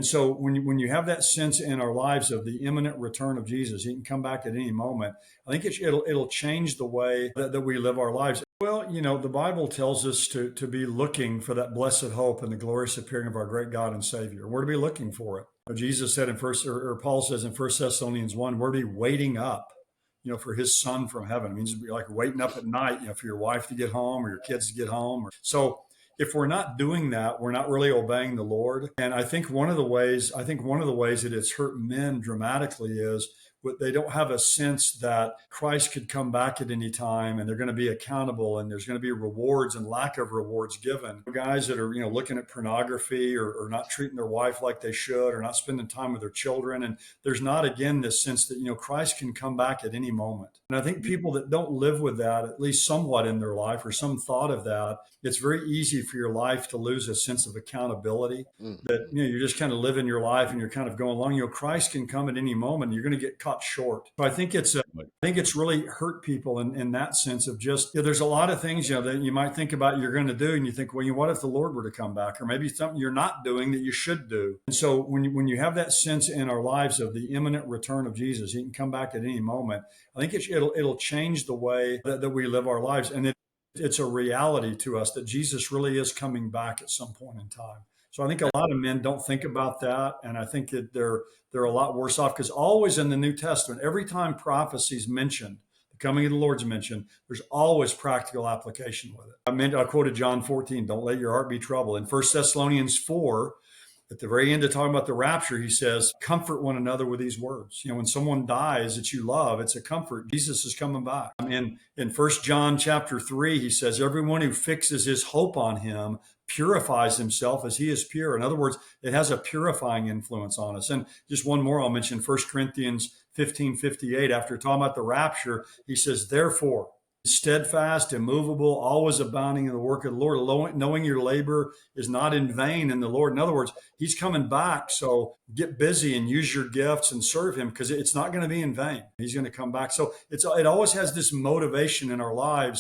And so when you have that sense in our lives of the imminent return of Jesus, he can come back at any moment. I think it'll change the way that we live our lives. Well, the Bible tells us to be looking for that blessed hope and the glorious appearing of our great God and Savior. We're to be looking for it. Jesus said in first, or Paul says in 1 Thessalonians 1, we're to be waiting up, for his son from heaven. It means to be like waiting up at night, for your wife to get home or your kids to get home. So if we're not doing that, we're not really obeying the Lord. And I think one of the ways that it's hurt men dramatically is they don't have a sense that Christ could come back at any time and they're going to be accountable and there's going to be rewards and lack of rewards given. Guys that are, looking at pornography or not treating their wife like they should or not spending time with their children. And there's not, again, this sense that, Christ can come back at any moment. And I think people that don't live with that, at least somewhat in their life or some thought of that, it's very easy for your life to lose a sense of accountability that, you're just kind of living your life and you're kind of going along. Christ can come at any moment. You're going to get caught short. So I think it's really hurt people in that sense of just, there's a lot of things, that you might think about you're going to do. And you think, well, what if the Lord were to come back, or maybe something you're not doing that you should do. And so when you have that sense in our lives of the imminent return of Jesus, he can come back at any moment. I think it'll change the way that we live our lives. And it's a reality to us that Jesus really is coming back at some point in time. So I think a lot of men don't think about that. And I think that they're a lot worse off because always in the New Testament, every time prophecy is mentioned, the coming of the Lord's mentioned, there's always practical application with it. I quoted John 14, don't let your heart be troubled. In 1 Thessalonians 4, at the very end of talking about the rapture, he says, comfort one another with these words. When someone dies that you love, it's a comfort. Jesus is coming back. In 1 John chapter 3, he says, everyone who fixes his hope on him purifies himself as he is pure. In other words, it has a purifying influence on us. And just one more I'll mention, 1 Corinthians 15:58, after talking about the rapture, he says, therefore, steadfast, immovable, always abounding in the work of the Lord, knowing your labor is not in vain in the Lord. In other words, he's coming back. So get busy and use your gifts and serve him because it's not going to be in vain. He's going to come back. So it always has this motivation in our lives